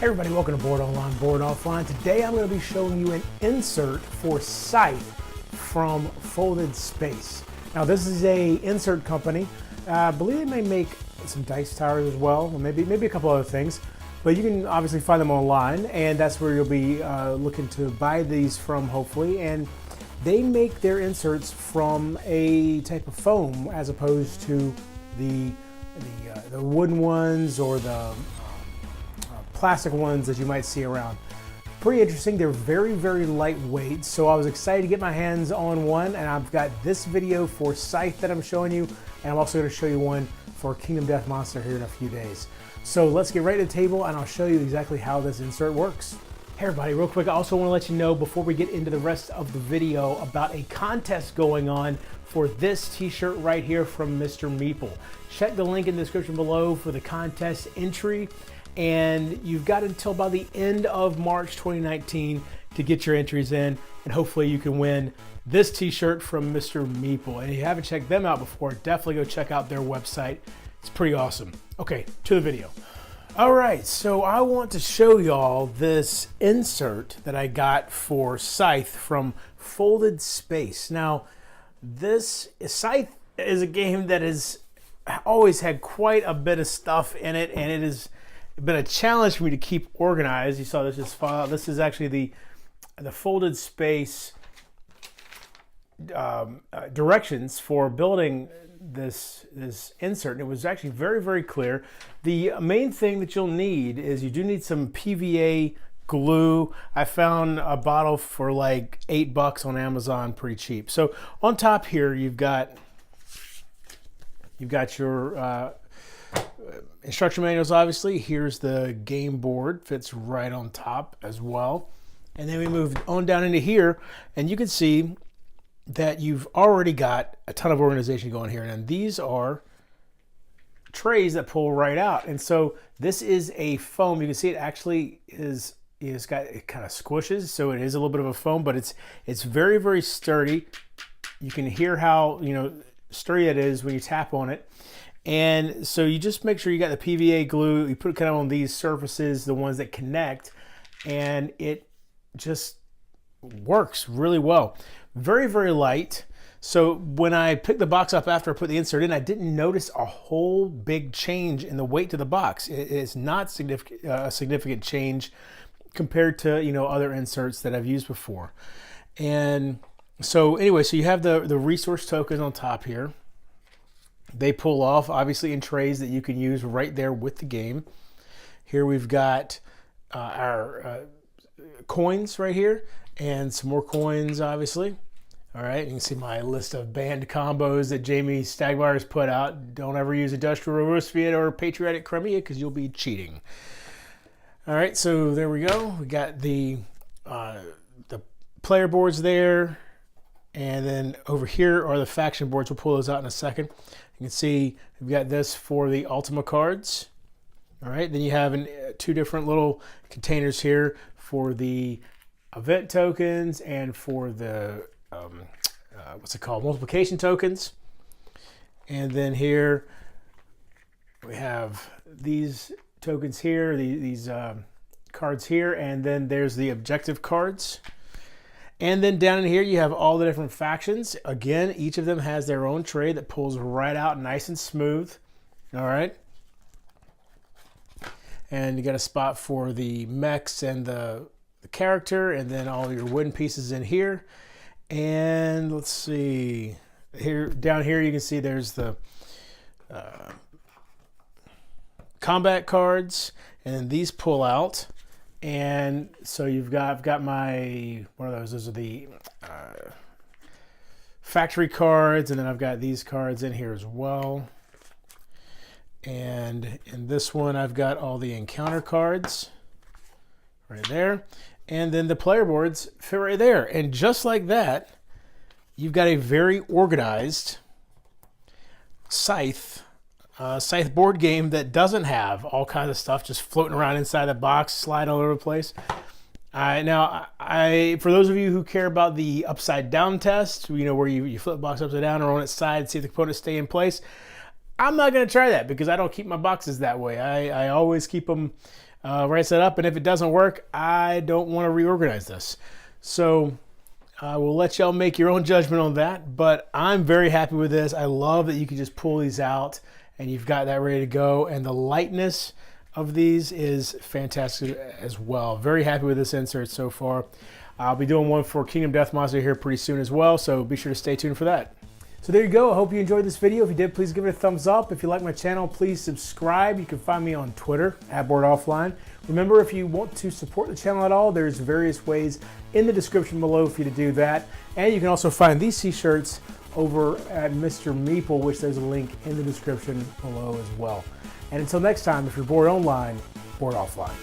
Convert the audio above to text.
Hey everybody, welcome to Board Online, Board Offline. Today I'm going to be showing you an insert for Scythe from Folded Space. Now this is a insert company. I believe they may make some dice towers as well, or maybe a couple other things. But you can obviously find them online, and that's where you'll be looking to buy these from, hopefully. And they make their inserts from a type of foam as opposed to the wooden ones or the plastic ones that you might see around. Pretty interesting. They're very, very lightweight, so I was excited to get my hands on one, and I've got this video for Scythe that I'm showing you, and I'm also going to show you one for Kingdom Death Monster here in a few days. So let's get right to the table, and I'll show you exactly how this insert works. Hey everybody, real quick, I also want to let you know before we get into the rest of the video about a contest going on for this t-shirt right here from Mr. Meeple. Check the link in the description below for the contest entry, and you've got until by the end of March 2019 to get your entries in, and hopefully you can win this t-shirt from Mr. Meeple. And if you haven't checked them out before, definitely go check out their website. It's pretty awesome. Okay, to the video. All right, so I want to show y'all this insert that I got for Scythe from Folded Space. Now, this Scythe is a game that has always had quite a bit of stuff in it, and it has been a challenge for me to keep organized. You saw this just file. This is actually the Folded Space directions for building this insert, and it was actually very, very clear. The main thing that you'll need is you do need some PVA glue. I found a bottle for like $8 on Amazon, pretty cheap. So on top here you've got your instruction manuals, obviously. Here's the game board, fits right on top as well. And then we move on down into here, and you can see that you've already got a ton of organization going here. And these are trays that pull right out. And so this is a foam. You can see it actually it kind of squishes, so it is a little bit of a foam, but it's very, very sturdy. You can hear how sturdy it is when you tap on it. And so you just make sure you got the PVA glue. You put it kind of on these surfaces, the ones that connect, and it just works really well. Very, very light. So when I picked the box up after I put the insert in, I didn't notice a whole big change in the weight to the box. It is not a significant change compared to other inserts that I've used before. And so anyway, so you have the resource tokens on top here. They pull off obviously in trays that you can use right there with the game. Here we've got our coins right here, and some more coins obviously. All right, you can see my list of banned combos that Jamie Stagmire's put out. Don't ever use Industrial Roosevelt or Patriotic Crimea because you'll be cheating. All right, so there we go. We got the player boards there, and then over here are the faction boards. We'll pull those out in a second. You can see we've got this for the Ultima cards. All right, then you have two different little containers here for the event tokens and for the multiplication tokens. And then here we have these tokens here, these cards here, and then there's the objective cards. And then down in here you have all the different factions. Again, each of them has their own tray that pulls right out nice and smooth. All right. And you got a spot for the mechs and the character, and then all your wooden pieces in here. And let's see, down here you can see there's the combat cards, and these pull out. And so I've got my, what are those? Those are the factory cards, and then I've got these cards in here as well. And in this one, I've got all the encounter cards right there. And then the player boards fit right there. And just like that, you've got a very organized Scythe board game that doesn't have all kinds of stuff just floating around inside the box, sliding all over the place. Now, for those of you who care about the upside down test, where you flip the box upside down or on its side, see if the components stay in place, I'm not going to try that because I don't keep my boxes that way. I always keep them right side up, and if it doesn't work, I don't want to reorganize this. So I will let y'all make your own judgment on that, but I'm very happy with this. I love that you can just pull these out and you've got that ready to go, and the lightness of these is fantastic as well. Very happy with this insert so far. I'll be doing one for Kingdom Death Monster here pretty soon as well, so be sure to stay tuned for that. So there you go. I hope you enjoyed this video. If you did, please give it a thumbs up. If you like my channel, please subscribe. You can find me on Twitter @boredonlineboardoffline. Remember, if you want to support the channel at all, there's various ways in the description below for you to do that. And you can also find these t-shirts over at Mr. Meeple, which there's a link in the description below as well. And until next time, if you're bored online, board offline.